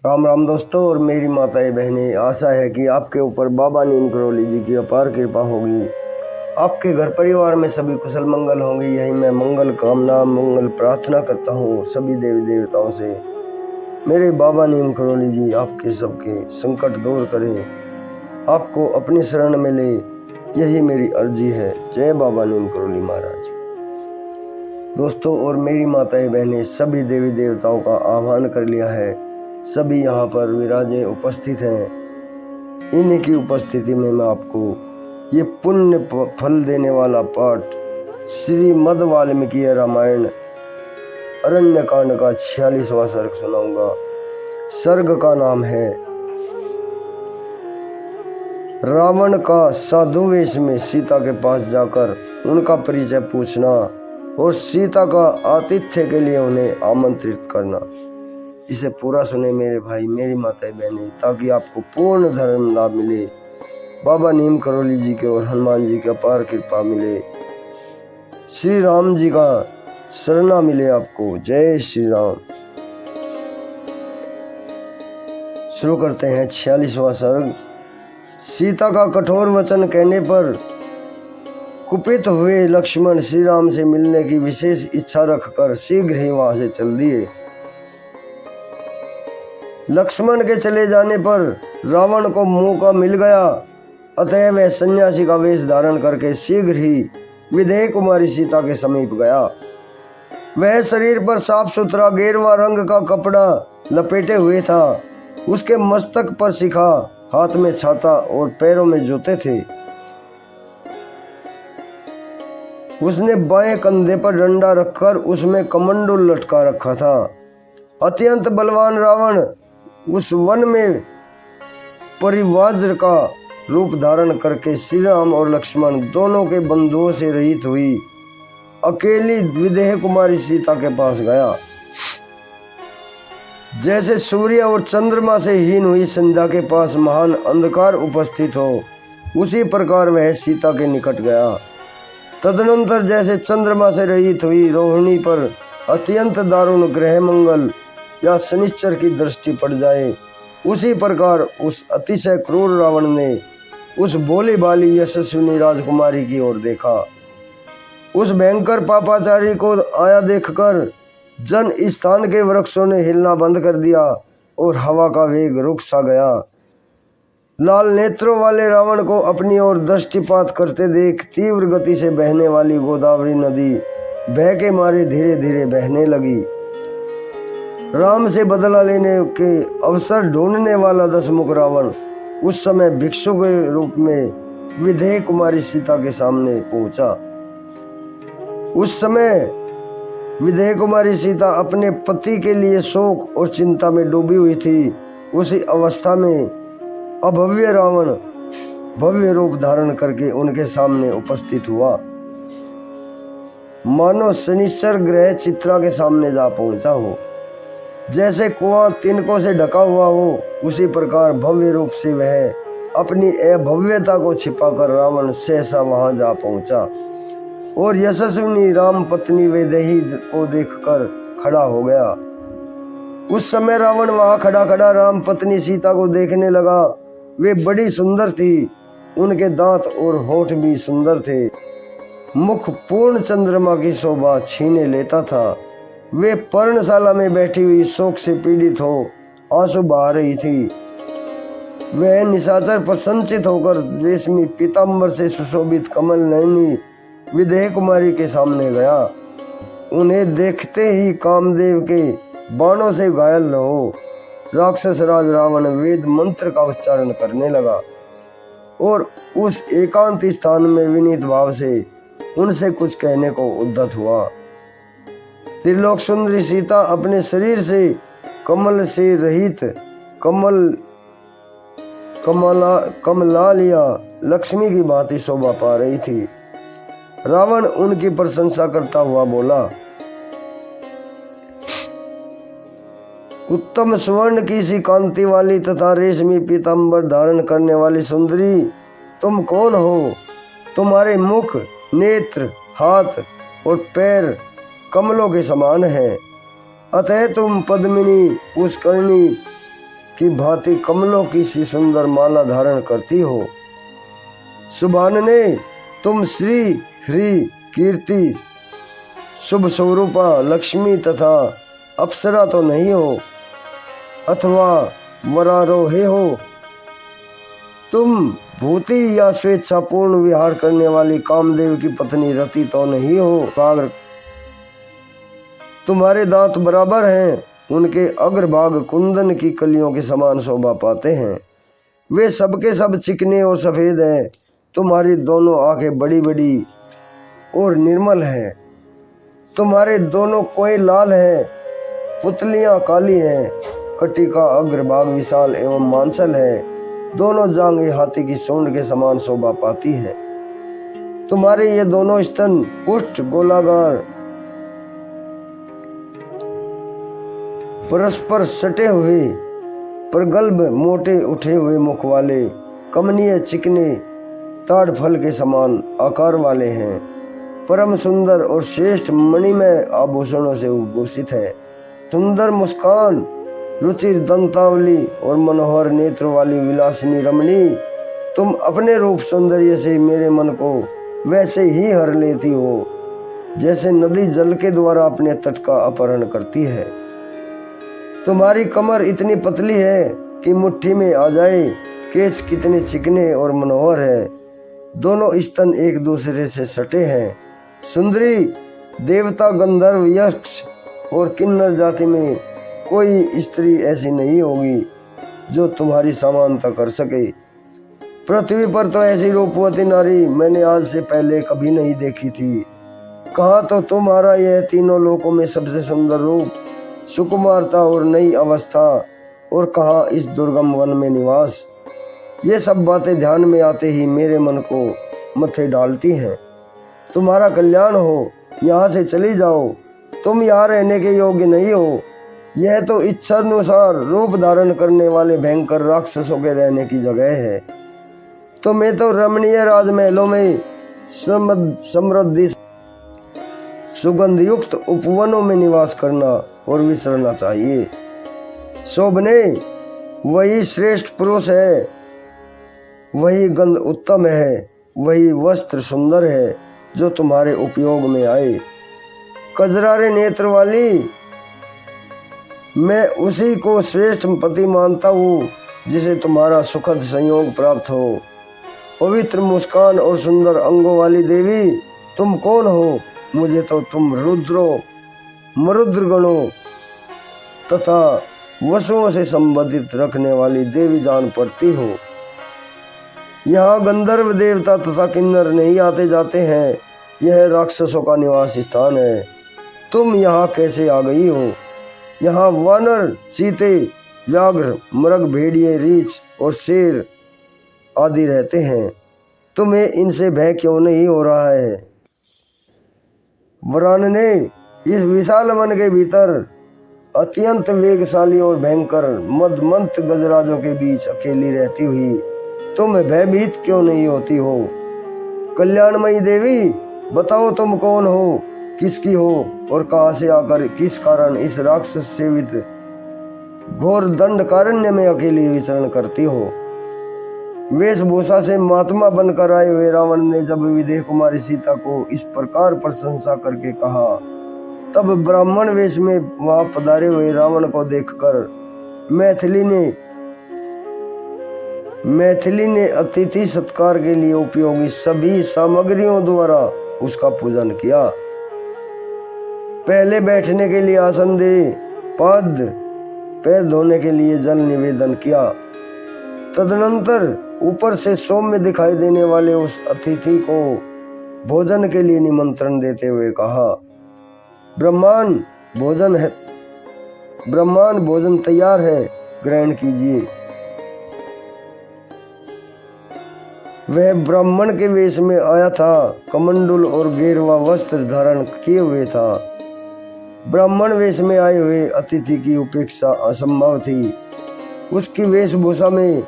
राम राम दोस्तों और मेरी माताएं बहनें, आशा है कि आपके ऊपर बाबा नीम करोली जी की अपार कृपा होगी। आपके घर परिवार में सभी कुशल मंगल होंगे, यही मैं मंगल कामना मंगल प्रार्थना करता हूँ सभी देवी देवताओं से। मेरे बाबा नीम करोली जी आपके सबके संकट दूर करें, आपको अपनी शरण में ले, यही मेरी अर्जी है। जय बाबा नीम करोली महाराज। दोस्तों और मेरी माताएं बहनें, सभी देवी देवताओं का आह्वान कर लिया है, सभी यहाँ पर विराजे उपस्थित हैं। इन्हीं की उपस्थिति में मैं आपको ये पुण्य फल देने वाला पाठ श्रीमद् वाल्मीकि रामायण अरण्य कांड का 46वां सर्ग सुनाऊंगा। सर्ग का नाम है रावण का साधु वेश में सीता के पास जाकर उनका परिचय पूछना और सीता का आतिथ्य के लिए उन्हें आमंत्रित करना। इसे पूरा सुने मेरे भाई, मेरी माताएं बहनें, ताकि आपको पूर्ण धर्म लाभ मिले, बाबा नीम करोली जी के और हनुमान जी की अपार कृपा मिले, श्री राम जी का शरणा मिले आपको। जय श्री राम। शुरू करते हैं 46वां सर्ग। सीता का कठोर वचन कहने पर कुपित हुए लक्ष्मण श्री राम से मिलने की विशेष इच्छा रखकर शीघ्र ही वहां से चल दिए। लक्ष्मण के चले जाने पर रावण को मौका मिल गया, अतः वह सन्यासी का वेश धारण करके शीघ्र ही विदेह कुमारी सीता के समीप गया। वह शरीर पर साफ सुथरा गेरुआ रंग का कपड़ा लपेटे हुए था। उसके मस्तक पर शिखा, हाथ में छाता और पैरों में जूते थे। उसने बाएं कंधे पर डंडा रखकर उसमें कमंडल लटका रखा था। अत्यंत बलवान रावण उस वन में परिवाज्र का रूप धारण करके श्री राम और लक्ष्मण दोनों के बंधुओं से रहित हुई अकेली विदेह कुमारी सीता के पास गया। जैसे सूर्य और चंद्रमा से हीन हुई संध्या के पास महान अंधकार उपस्थित हो, उसी प्रकार वह सीता के निकट गया। तदनंतर जैसे चंद्रमा से रहित हुई रोहिणी पर अत्यंत दारुण ग्रह मंगल या शनिश्चर की दृष्टि पड़ जाए, उसी प्रकार उस अतिशय क्रूर रावण ने उस भोली भाली यशस्विनी राजकुमारी की ओर देखा। उस भयंकर पापाचारी को आया देखकर जन स्थान के वृक्षों ने हिलना बंद कर दिया और हवा का वेग रुक सा गया। लाल नेत्रों वाले रावण को अपनी ओर दृष्टिपात करते देख तीव्र गति से बहने वाली गोदावरी नदी भय के मारे धीरे धीरे बहने लगी। राम से बदला लेने के अवसर ढूंढने वाला दशमुख रावण उस समय भिक्षु के रूप में विदेह कुमारी सीता के सामने पहुंचा। उस समय विदेह कुमारी सीता अपने पति के लिए शोक और चिंता में डूबी हुई थी। उसी अवस्था में अभव्य रावण भव्य रूप धारण करके उनके सामने उपस्थित हुआ, मानो शनिश्चर ग्रह चित्रा के सामने जा पहुंचा हो। जैसे कुआं तिनकों से ढका हुआ हो, उसी प्रकार भव्य रूप से वह अपनी अभव्यता को छिपाकर रावण सहसा वहां जा पहुंचा और यशस्विनी राम पत्नी वैदेही को देखकर खड़ा हो गया। उस समय रावण वहां खड़ा खड़ा राम पत्नी सीता को देखने लगा। वे बड़ी सुंदर थी, उनके दांत और होठ भी सुंदर थे। मुख पूर्ण चंद्रमा की शोभा छीने लेता था। वे पर्णशाला में बैठी हुई शोक से पीड़ित हो आंसू बहा रही थी। वह निशाचर प्रसन्नचित होकर रेशमी पीताम्बर से सुशोभित कमल नयनी विदेह कुमारी के सामने गया। उन्हें देखते ही कामदेव के बाणों से घायल न हो राक्षस राज रावण वेद मंत्र का उच्चारण करने लगा और उस एकांत स्थान में विनीत भाव से उनसे कुछ कहने को उद्यत हुआ। त्रिलोक सुंदरी सीता अपने शरीर से कमल से रहित कमलालिया लक्ष्मी की भांति शोभा पा रही थी। रावण उनकी प्रशंसा करता हुआ बोला, उत्तम स्वर्ण की सी कांति वाली तथा रेशमी पीताम्बर धारण करने वाली सुंदरी, तुम कौन हो? तुम्हारे मुख, नेत्र, हाथ और पैर कमलों के समान है, अतः तुम पद्मिनी, पुष्करणी की भांति कमलों की सी सुंदर माला धारण करती हो। सुभानने, तुम श्री हरि कीर्ति शुभ स्वरूपा लक्ष्मी तथा अप्सरा तो नहीं हो, अथवा वरारोहे हो। तुम भूति या स्वेच्छापूर्ण विहार करने वाली कामदेव की पत्नी रति तो नहीं हो। पाग्र, तुम्हारे दांत बराबर हैं, उनके अग्रभाग कुंदन की कलियों के समान शोभा पाते हैं। वे सबके सब चिकने और सफेद हैं। तुम्हारी दोनों आंखें बड़ी बड़ी और निर्मल हैं। तुम्हारे दोनों कोए लाल हैं, पुतलियां काली हैं। कटी का अग्रभाग विशाल एवं मांसल है। दोनों जांघें हाथी की सूंड के समान शोभा पाती है। तुम्हारे ये दोनों स्तन पुष्ट गोलाकार परस्पर सटे हुए प्रगल्भ मोटे उठे हुए मुख वाले कमनीय चिकने ताड़ फल के समान आकार वाले हैं। परम सुंदर और श्रेष्ठ मणिमय आभूषणों से भूषित है। सुंदर मुस्कान, रुचिर दंतावली और मनोहर नेत्र वाली विलासिनी रमणी, तुम अपने रूप सौंदर्य से मेरे मन को वैसे ही हर लेती हो जैसे नदी जल के द्वारा अपने तट का अपहरण करती है। तुम्हारी कमर इतनी पतली है कि मुट्ठी में आ जाए। केस कितने चिकने और मनोहर है। दोनों स्तन एक दूसरे से सटे हैं। सुंदरी, देवता, गंधर्व, यक्ष और किन्नर जाति में कोई स्त्री ऐसी नहीं होगी जो तुम्हारी समानता कर सके। पृथ्वी पर तो ऐसी रूपवती नारी मैंने आज से पहले कभी नहीं देखी थी। कहाँ तो तुम्हारा यह तीनों लोकों में सबसे सुंदर रूप, सुकुमारता और नई अवस्था, और कहाँ इस दुर्गम वन में निवास। ये सब बातें ध्यान में आते ही मेरे मन को मथे डालती हैं। तुम्हारा कल्याण हो, यहाँ से चली जाओ। तुम यहाँ रहने के योग्य नहीं हो। यह तो इच्छानुसार रूप धारण करने वाले भयंकर राक्षसों के रहने की जगह है। तुम्हें तो रमणीय राजमहलों में समृद्धि सुगंध युक्त उपवनों में निवास करना और विचरना चाहिए। शोभने, वही श्रेष्ठ पुरुष है, वही गंध उत्तम है, वही वस्त्र सुंदर है जो तुम्हारे उपयोग में आए। कजरारे नेत्र वाली, मैं उसी को श्रेष्ठ पति मानता हूँ जिसे तुम्हारा सुखद संयोग प्राप्त हो। पवित्र मुस्कान और सुंदर अंगों वाली देवी, तुम कौन हो? मुझे तो तुम रुद्रों, मरुद्र गणों तथा वसुओं से संबंधित रखने वाली देवी जान पड़ती हो। यहाँ गंधर्व, देवता तथा किन्नर नहीं आते जाते हैं। यह राक्षसों का निवास स्थान है। तुम यहाँ कैसे आ गई हो? यहाँ वानर, चीते, व्याघ्र, मृग, भेड़िए, रीछ और शेर आदि रहते हैं। तुम्हें इनसे भय क्यों नहीं हो रहा है? वरानने, इस विशाल वन के भीतर अत्यंत वेगशाली और भयंकर मदमंत गजराजों के बीच अकेली रहती हुई तुम भयभीत क्यों नहीं होती हो? कल्याणमयी देवी, बताओ तुम कौन हो, किसकी हो और कहां से आकर किस कारण इस राक्षस सेवित घोर दंडकारण्य में अकेली विचरण करती हो? वेशभूषा से महात्मा बनकर आए हुए रावण ने जब विदेह कुमारी सीता को इस प्रकार प्रशंसा करके कहा, तब ब्राह्मण वेश में वहां पधारे हुए रावण को देखकर मैथिली ने अतिथि सत्कार के लिए उपयोगी सभी सामग्रियों द्वारा उसका पूजन किया। पहले बैठने के लिए आसन दे, पाद पैर धोने के लिए जल निवेदन किया। तदनंतर ऊपर से सौम्य दिखाई देने वाले उस अतिथि को भोजन के लिए निमंत्रण देते हुए कहा, ब्रह्मांड भोजन तैयार है, ग्रहण कीजिए। वह ब्राह्मण के वेश में आया था, कमंडल और गेरुआ वस्त्र धारण किए हुए था। ब्राह्मण वेश में आए हुए अतिथि की उपेक्षा असंभव थी। उसकी वेशभूषा में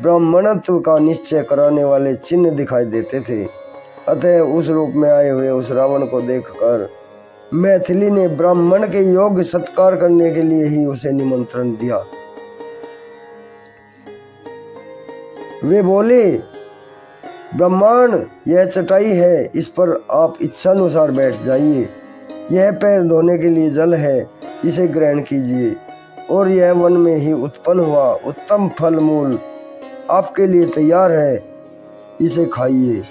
ब्राह्मणत्व का निश्चय कराने वाले चिन्ह दिखाई देते थे। अतः उस रूप में आए हुए उस रावण को देखकर मैथिली ने ब्राह्मण के योग्य सत्कार करने के लिए ही उसे निमंत्रण दिया। वे बोले, ब्रह्मांड यह चटाई है, इस पर आप इच्छानुसार बैठ जाइए। यह पैर धोने के लिए जल है, इसे ग्रहण कीजिए। और यह वन में ही उत्पन्न हुआ उत्तम फल मूल आपके लिए तैयार है, इसे खाइए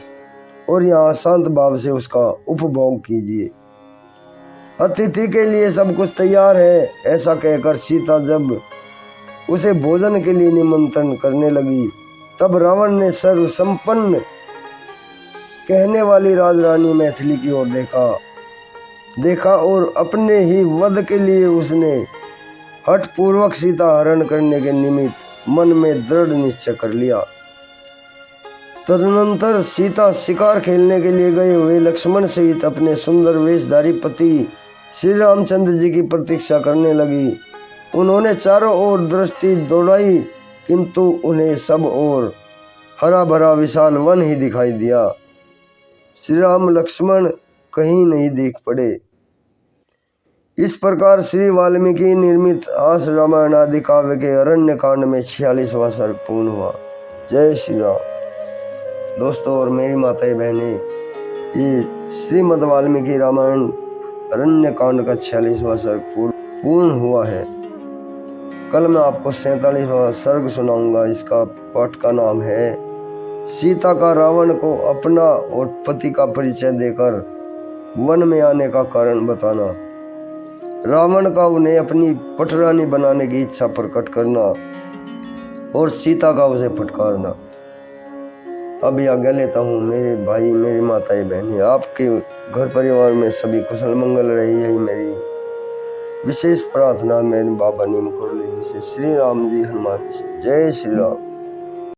और यहाँ शांत भाव से उसका उपभोग कीजिए। अतिथि के लिए सब कुछ तैयार है, ऐसा कहकर सीता जब उसे भोजन के लिए निमंत्रण करने लगी, तब रावण ने सर्व संपन्न कहने वाली राजरानी मैथिली की ओर देखा और अपने ही वध के लिए उसने हठ पूर्वक सीता हरण करने के निमित्त मन में दृढ़ निश्चय कर लिया। तदनंतर सीता शिकार खेलने के लिए गए हुए लक्ष्मण सहित अपने सुंदर वेशधारी पति श्री रामचंद्र जी की प्रतीक्षा करने लगी। उन्होंने चारों ओर दृष्टि दौड़ाई, किंतु उन्हें सब ओर हरा भरा विशाल वन ही दिखाई दिया। श्री राम लक्ष्मण कहीं नहीं दिख पड़े। इस प्रकार श्री वाल्मीकि निर्मित आस रामायण आदि काव्य के अरण्य कांड में 46वां सर्ग पूर्ण हुआ। जय श्री राम। दोस्तों और मेरी माताएं बहनें, ये श्रीमद् वाल्मीकि रामायण अरण्य कांड का 46वां सर्ग पूर्ण हुआ है। कल मैं आपको 47वां सर्ग सुनाऊंगा। इसका पाठ का नाम है सीता का रावण को अपना और पति का परिचय देकर वन में आने का कारण बताना, रावण का उन्हें अपनी पटरानी बनाने की इच्छा प्रकट करना और सीता का उसे फटकारना। अभी आज्ञा लेता हूँ मेरे भाई, मेरी माताएं बहनें, आपके घर परिवार में सभी कुशल मंगल रहे, यही मेरी विशेष प्रार्थना। मेरे बाबा नीम कुरली जी से, श्री राम जी हनुमान जी से। जय श्री राम।